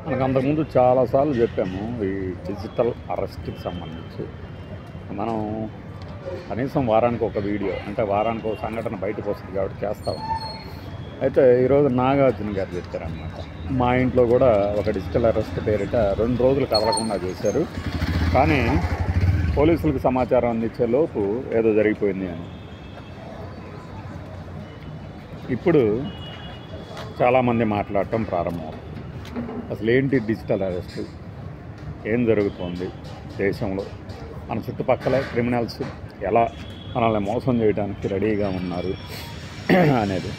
మనకు అంతకుముందు చాలాసార్లు చెప్పాము ఈ డిజిటల్ అరెస్ట్కి సంబంధించి. మనం కనీసం వారానికి ఒక వీడియో, అంటే వారానికి ఒక సంఘటన బయటకు వస్తుంది కాబట్టి చేస్తాం. అయితే ఈరోజు నాగార్జున గారు చెప్పారనమాట, మా ఇంట్లో కూడా ఒక డిజిటల్ అరెస్ట్ పేరిట 2 రోజులు కదలకుండా చేశారు, కానీ పోలీసులకు సమాచారం అందించే లోపు ఏదో జరిగిపోయింది అని. ఇప్పుడు చాలామంది మాట్లాడటం ప్రారంభం. అసలు ఏంటి డిజిటల్ అరెస్ట్, ఏం జరుగుతోంది దేశంలో, మన చుట్టుపక్కల క్రిమినల్స్ ఎలా మనల్ని మోసం చేయడానికి రెడీగా ఉన్నారు అనేది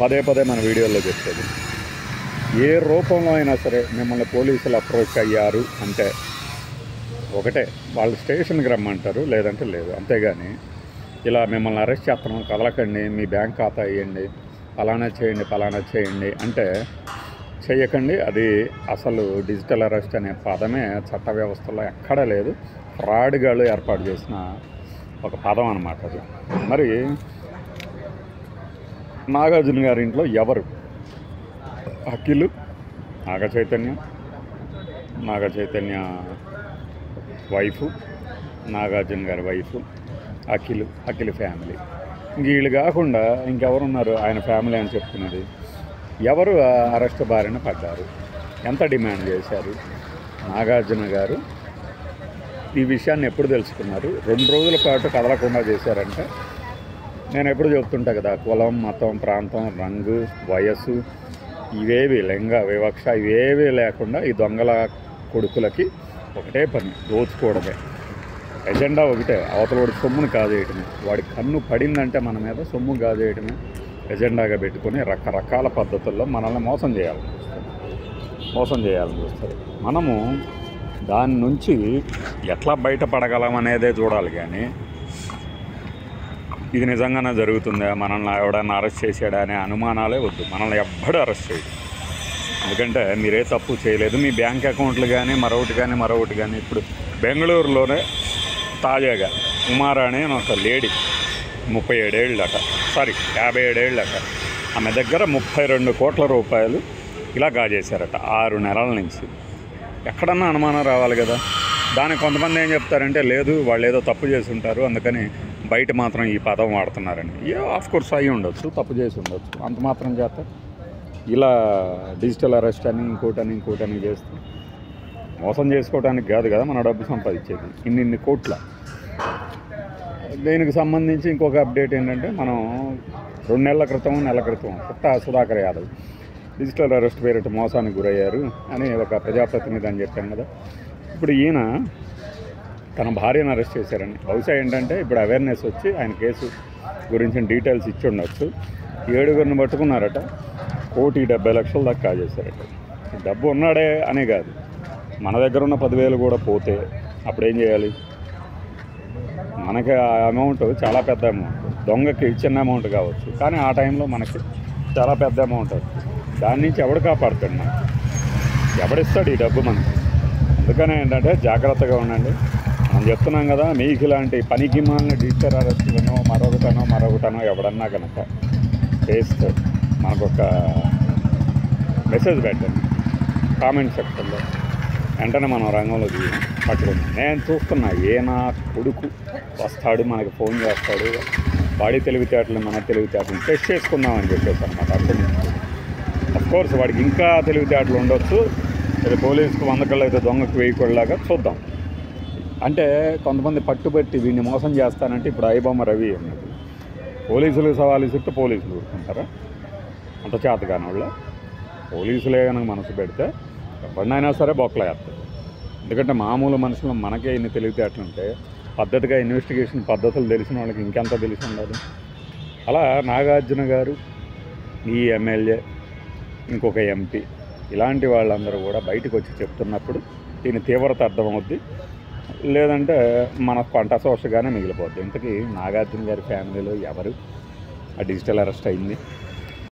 పదే పదే మన వీడియోలో చెప్పేది. ఏ రూపంలో అయినా సరే మిమ్మల్ని పోలీసులు అప్రోచ్ అయ్యారు అంటే ఒకటే, వాళ్ళు స్టేషన్కి రమ్మంటారు, లేదంటే లేదు. అంతేగాని ఇలా మిమ్మల్ని అరెస్ట్ చేస్తున్నాం, కదలకండి, మీ బ్యాంక్ ఖాతా ఇవ్వండి, ఫలానా చేయండి అంటే చేయకండి. అది అసలు డిజిటల్ అరెస్ట్ అనే పదమే చట్ట వ్యవస్థలో ఎక్కడా లేదు. ఫ్రాడ్గాళ్ళు ఏర్పాటు చేసిన ఒక పదం అన్నమాట అది. మరి నాగార్జున గారి ఇంట్లో ఎవరు? అఖిల్, నాగ చైతన్య వైఫ్, నాగార్జున గారి వైఫ్, అఖిల్ ఫ్యామిలీ. వీళ్ళు కాకుండా ఇంకెవరున్నారు ఆయన ఫ్యామిలీ అని చెప్తున్నది? ఎవరు అరెస్ట్ బారిన పడ్డారు, ఎంత డిమాండ్ చేశారు? నాగార్జున గారు ఈ విషయాన్ని ఎప్పుడు తెలుసుకున్నారు? 2 రోజుల పాటు కదలకుండా చేశారంటే, నేను ఎప్పుడు చెప్తుంటా కదా, కులం, మతం, ప్రాంతం, రంగు, వయస్సు ఇవేవి, లింగ వివక్ష ఇవేవీ లేకుండా ఈ దొంగల కొడుకులకి ఒకటే పని, దోచుకోవడమే. ఎజెండా ఒకటే, అవతలవాడి సొమ్మును కాజేయటమే. వాడి కన్ను పడిందంటే మన మీద సొమ్ము కాజేయటమే ఎజెండాగా పెట్టుకొని రకరకాల పద్ధతుల్లో మనల్ని మోసం చేయాలని చూస్తారు. మనము దాని నుంచి ఎట్లా బయటపడగలం అనేదే చూడాలి, కానీ ఇది నిజంగానే జరుగుతుందా, మనల్ని ఎవడన్నా అరెస్ట్ చేసాడా అనే అనుమానాలే వద్దు. మనల్ని ఎవ్వడూ అరెస్ట్ చేయడు, ఎందుకంటే మీరే తప్పు చేయలేదు. మీ బ్యాంక్ అకౌంట్లు కానీ మరొకటి కానీ ఇప్పుడు బెంగళూరులోనే తాజాగా ఉమారాణి అని ఒక లేడీ, 57 ఏళ్ళట, ఆమె దగ్గర 32 కోట్ల రూపాయలు ఇలా గాజేశారట 6 నెలల నుంచి. ఎక్కడన్నా అనుమానం రావాలి కదా. దానికి కొంతమంది ఏం చెప్తారంటే, లేదు వాళ్ళు ఏదో తప్పు చేసి ఉంటారు, అందుకని బయట మాత్రం ఈ పదం వాడుతున్నారని. ఆఫ్కోర్స్ అయ్యి ఉండొచ్చు, తప్పు చేసి ఉండొచ్చు. అంత మాత్రం చేత ఇలా డిజిటల్ అరెస్ట్ అని ఇంకోటని చేస్తే మోసం చేసుకోవడానికి కాదు కదా మన డబ్బు సంపాదించేది, ఇన్ని కోట్ల. దీనికి సంబంధించి ఇంకొక అప్డేట్ ఏంటంటే, మనం 2 నెలల క్రితం పుట్ట సుధాకర్ యాదవ్ డిజిటల్ అరెస్ట్ పేరిట మోసానికి గురయ్యారు అని ఒక ప్రజాప్రతినిధి అని చెప్పాను కదా. ఇప్పుడు ఈయన తన భార్యను అరెస్ట్ చేశారని. బహుశా ఏంటంటే ఇప్పుడు అవేర్నెస్ వచ్చి ఆయన కేసు గురించి డీటెయిల్స్ ఇచ్చి ఉండొచ్చు. 7గురిని పట్టుకున్నారట, 1,70,00,000 దాకా కాజేశారట. డబ్బు ఉన్నాడే అనే కాదు, మన దగ్గర ఉన్న 10,000 కూడా పోతే అప్పుడేం చేయాలి? మనకి ఆ అమౌంట్ చాలా పెద్ద అమౌంట్, దొంగకి చిన్న అమౌంట్ కావచ్చు, కానీ ఆ టైంలో మనకి చాలా పెద్ద అమౌంట్ అవుతుంది. దాని నుంచి ఎవడు కాపాడుతాడు? మనకి ఎవడిస్తాడు ఈ డబ్బు మనకి? అందుకనే ఏంటంటే జాగ్రత్తగా ఉండండి. మనం చెప్తున్నాం కదా, మీకు ఇలాంటి పనికి మాలిన డిజిటల్ అరెస్టులను మరొకటనో ఎవడన్నా కనుక చేస్తే మనకొక మెసేజ్ పెట్టండి కామెంట్ సెక్షన్లో, వెంటనే మనం రంగంలో దిగి పట్టుకుంటాం. నేను చూస్తున్నా, నా కొడుకు వస్తాడు, మనకి ఫోన్ చేస్తాడు, వాడి తెలివితేటలు మన తెలివితేటలు టెస్ట్ చేసుకుందామని చెప్పేసి అనమాట. అఫ్కోర్స్ వాడికి ఇంకా తెలివితేటలు ఉండొచ్చు, అది పోలీసుకు 100 కళ్ళు అయితే దొంగకు 1000 కళ్ళలాగా చూద్దాం. అంటే కొంతమంది పట్టుబట్టి వీడిని మోసం చేస్తానంటే, ఇప్పుడు ఐబొమ్మ రవి అన్నది పోలీసులకు సవాలు ఇస్తే పోలీసులు ఊరుకుంటారా? అంత చేతగాని వాళ్ళ పోలీసులే కనుక మనసు పెడితే ఎవరినైనా సరే బొక్కలు వేస్తారు. ఎందుకంటే మామూలు మనుషులు మనకే ఇన్ని తెలివితేటలు ఉంటే, పద్ధతిగా ఇన్వెస్టిగేషన్ పద్ధతులు తెలిసిన వాళ్ళకి ఇంకెంత తెలిసి ఉండాలి. అలా నాగార్జున గారు, ఈ ఎమ్మెల్యే, ఇంకొక ఎంపీ, ఇలాంటి వాళ్ళందరూ కూడా బయటకు వచ్చి చెప్తున్నప్పుడు దీని తీవ్రత అర్థమవుద్ది, లేదంటే మన పంట సోషగానే మిగిలిపోద్ది. ఇంతకీ నాగార్జున గారి ఫ్యామిలీలో ఎవరు ఆ డిజిటల్ అరెస్ట్ అయింది?